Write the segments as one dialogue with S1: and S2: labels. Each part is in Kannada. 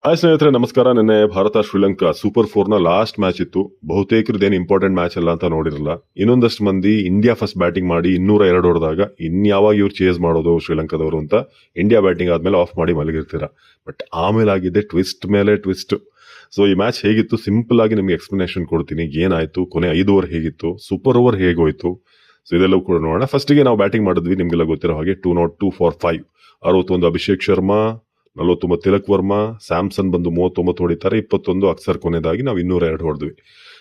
S1: ಹಾಯ್ ಸ್ನೇಹಿತರೆ, ನಮಸ್ಕಾರ. ನಿನ್ನೆ ಭಾರತ ಶ್ರೀಲಂಕಾ ಸೂಪರ್ 4ನ ಲಾಸ್ಟ್ ಮ್ಯಾಚ್ ಇತ್ತು. ಬಹುತೇಕರದೇನು ಇಂಪಾರ್ಟೆಂಟ್ ಮ್ಯಾಚ್ ಅಲ್ಲ ಅಂತ ನೋಡಿರಲ್ಲ. ಇನ್ನೊಂದಷ್ಟು ಮಂದಿ ಇಂಡಿಯಾ ಫಸ್ಟ್ ಬ್ಯಾಟಿಂಗ್ ಮಾಡಿ 202 ಹೊಡೆದಾಗ ಇನ್ಯಾವಾಗ ಇವ್ರು ಚೇಸ್ ಮಾಡೋದು ಶ್ರೀಲಂಕಾದವರು ಅಂತ ಇಂಡಿಯಾ ಬ್ಯಾಟಿಂಗ್ ಆದ್ಮೇಲೆ ಆಫ್ ಮಾಡಿ ಮಲಗಿರ್ತೀರ. ಬಟ್ ಆಮೇಲೆ ಆಗಿದೆ ಟ್ವಿಸ್ಟ್ ಮೇಲೆ ಟ್ವಿಸ್ಟ್. ಸೊ ಈ ಮ್ಯಾಚ್ ಹೇಗಿತ್ತು ಸಿಂಪಲ್ ಆಗಿ ನಿಮ್ಗೆ ಎಕ್ಸ್ಪ್ಲನೇಷನ್ ಕೊಡ್ತೀನಿ. ಏನಾಯ್ತು, ಕೊನೆ 5 ಓವರ್ ಹೇಗಿತ್ತು, ಸೂಪರ್ ಓವರ್ ಹೇಗೋಯ್ತು, ಸೊ ಇದೆಲ್ಲವೂ ಕೂಡ ನೋಡೋಣ. ಫಸ್ಟಿಗೆ ನಾವು ಬ್ಯಾಟಿಂಗ್ ಮಾಡಿದ್ವಿ, ನಿಮ್ಗೆಲ್ಲ ಗೊತ್ತಿರೋ ಹಾಗೆ 202 ಫಾರ್ 5. 61 ಅಭಿಷೇಕ್ ಶರ್ಮಾ, 49 ತಿಲಕ್ ವರ್ಮಾ, ಸ್ಯಾಮ್ಸನ್ ಬಂದು 39 ಹೊಡಿತಾರೆ, 21 ಅಕ್ಸರ್ ಕೊನೆದಾಗಿ ನಾವು 202 ಹೊಡೆದ್ವಿ.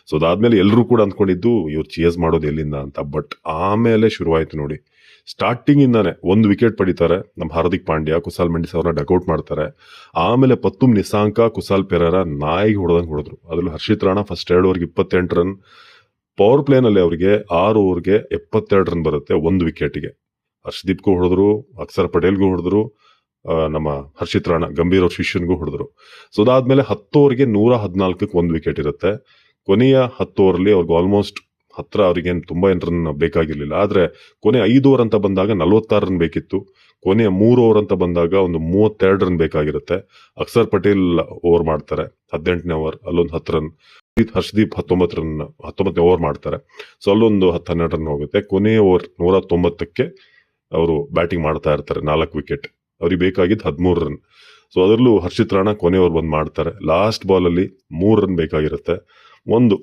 S1: ಸೊ ಅದಾದ್ಮೇಲೆ ಎಲ್ಲರೂ ಕೂಡ ಅಂದ್ಕೊಂಡಿದ್ದು ಇವ್ರು ಚೇಸ್ ಮಾಡೋದು ಎಲ್ಲಿಂದ ಅಂತ. ಬಟ್ ಆಮೇಲೆ ಶುರುವಾಯ್ತು ನೋಡಿ. ಸ್ಟಾರ್ಟಿಂಗ್ ಇಂದಾನೆ 1 ವಿಕೆಟ್ ಪಡಿತಾರೆ ನಮ್ಮ ಹಾರ್ದಿಕ್ ಪಾಂಡ್ಯ, ಕುಸಾಲ್ ಮೆಂಡಿಸ್ ಅವ್ರನ್ನ ಡಕ್ಔಟ್ ಮಾಡ್ತಾರೆ. ಆಮೇಲೆ ಪತ್ತುಮ್ ನಿಸಾಂಕ, ಕುಸಾಲ್ ಪೆರೇರ ನಾಯಿಗೆ ಹೊಡೆದಂಗೆ ಹೊಡೆದ್ರು. ಅದ್ರಲ್ಲಿ ಹರ್ಷಿತ್ ರಾಣಾ ಫಸ್ಟ್ 2 ಓವರ್ಗೆ 28 ರನ್. ಪವರ್ ಪ್ಲೇನಲ್ಲಿ ಅವರಿಗೆ 6 ಓವರ್ಗೆ 72 ರನ್ ಬರುತ್ತೆ 1 ವಿಕೆಟ್ಗೆ. ಹರ್ಷದೀಪ್ಗೂ ಹೊಡೆದ್ರು, ಅಕ್ಸರ್ ಪಟೇಲ್ಗೂ ಹೊಡೆದ್ರು, ನಮ್ಮ ಹರ್ಷಿತ್ ರಾಣಾ ಗಂಭೀರ್ ಅವ್ರ ಶಿಷ್ಯನ್ಗೂ ಹೊಡೆದ್ರು. ಸೊ ಅದಾದ್ಮೇಲೆ 10 ಓವರ್ಗೆ 114ಕ್ಕೆ 1 ವಿಕೆಟ್ ಇರುತ್ತೆ. ಕೊನೆಯ 10 ಓವರ್ಲಿ ಅವ್ರಿಗೆ ಆಲ್ಮೋಸ್ಟ್ ಹತ್ರ ಅವ್ರಿಗೇನು ತುಂಬಾ ರನ್ ಬೇಕಾಗಿರ್ಲಿಲ್ಲ. ಆದ್ರೆ ಕೊನೆ 5 ಓವರ್ ಅಂತ ಬಂದಾಗ 46 ರನ್ ಬೇಕಿತ್ತು. ಕೊನೆಯ 3 ಓವರ್ ಅಂತ ಬಂದಾಗ ಒಂದು 32 ರನ್ ಬೇಕಾಗಿರುತ್ತೆ. ಅಕ್ಸರ್ ಪಟೇಲ್ ಓವರ್ ಮಾಡ್ತಾರೆ 18ನೇ ಓವರ್, ಅಲ್ಲೊಂದು 10 ರನ್. ಹರ್ಷದೀಪ್ 19ನೇ ಓವರ್ ಮಾಡ್ತಾರೆ. ಸೊ ಅಲ್ಲೊಂದು 10-12 ರನ್ ಹೋಗುತ್ತೆ. ಕೊನೆಯ ಓವರ್ 190ಕ್ಕೆ ಅವರು ಬ್ಯಾಟಿಂಗ್ ಮಾಡ್ತಾ ಇರ್ತಾರೆ, 4 ವಿಕೆಟ್. ಅವ್ರಿಗೆ ಬೇಕಾಗಿದ್ದು 13 ರನ್. ಸೊ ಅದರಲ್ಲೂ ಹರ್ಷಿತ್ ರಾಣಾ ಕೊನೆಯವ್ರು ಬಂದು ಮಾಡ್ತಾರೆ. ಲಾಸ್ಟ್ ಬಾಲ್ ಅಲ್ಲಿ 3 ರನ್ ಬೇಕಾಗಿರುತ್ತೆ. ಒಂದು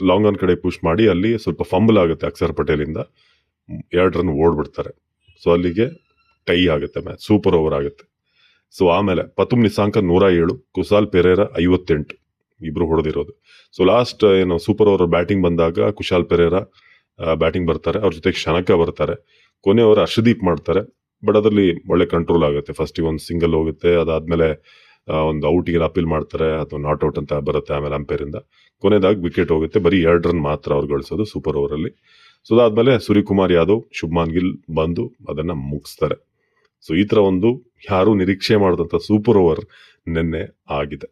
S1: ಲಾಂಗ್ ಆನ್ ಕಡೆ ಪುಷ್ ಮಾಡಿ ಅಲ್ಲಿ ಸ್ವಲ್ಪ ಫಂಬಲ್ ಆಗುತ್ತೆ ಅಕ್ಸರ್ ಪಟೇಲ್ ಇಂದ, 2 ರನ್ ಓಡ್ಬಿಡ್ತಾರೆ. ಸೊ ಅಲ್ಲಿಗೆ ಟೈ ಆಗುತ್ತೆ ಮ್ಯಾಚ್, ಸೂಪರ್ ಓವರ್ ಆಗುತ್ತೆ. ಸೊ ಆಮೇಲೆ ಪತುಮ್ ನಿಸಾಂಕ 107, ಕುಸಾಲ್ ಪೆರೇರ 58, ಇಬ್ರು ಹೊಡೆದಿರೋದು. ಸೊ ಲಾಸ್ಟ್ ಏನು ಸೂಪರ್ ಓವರ್ ಬ್ಯಾಟಿಂಗ್ ಬಂದಾಗ ಕುಶಾಲ್ ಪೆರೇರ ಬ್ಯಾಟಿಂಗ್ ಬರ್ತಾರೆ, ಅವ್ರ ಜೊತೆಗೆ ಶನಕ ಬರ್ತಾರೆ. ಕೊನೆಯವರು ಹರ್ಷದೀಪ್ ಮಾಡ್ತಾರೆ. ಬಟ್ ಅದರಲ್ಲಿ ಒಳ್ಳೆ ಕಂಟ್ರೋಲ್ ಆಗುತ್ತೆ. ಫಸ್ಟ್ ಒಂದು ಸಿಂಗಲ್ ಹೋಗುತ್ತೆ, ಅದಾದ್ಮೇಲೆ ಒಂದು ಔಟಿಗೆ ಅಪೀಲ್ ಮಾಡ್ತಾರೆ, ಅದು ನಾಟ್ ಔಟ್ ಅಂತ ಬರುತ್ತೆ ಆಮೇಲೆ ಅಂಪೈರ್ ಇಂದ. ಕೊನೆಯದಾಗಿ ವಿಕೆಟ್ ಹೋಗುತ್ತೆ, ಬರೀ 2 ರನ್ ಮಾತ್ರ ಅವ್ರು ಗಳಿಸೋದು ಸೂಪರ್ ಓವರ್ ಅಲ್ಲಿ. ಸೊ ಅದಾದ್ಮೇಲೆ ಸೂರ್ಯಕುಮಾರ್ ಯಾದವ್, ಶುಭ್ಮಾನ್ ಗಿಲ್ ಬಂದು ಅದನ್ನ ಮುಗಿಸ್ತಾರೆ. ಸೊ ಈ ತರ ಒಂದು ಯಾರು ನಿರೀಕ್ಷೆ ಮಾಡಿದಂತ ಸೂಪರ್ ಓವರ್ ನಿನ್ನೆ ಆಗಿದೆ.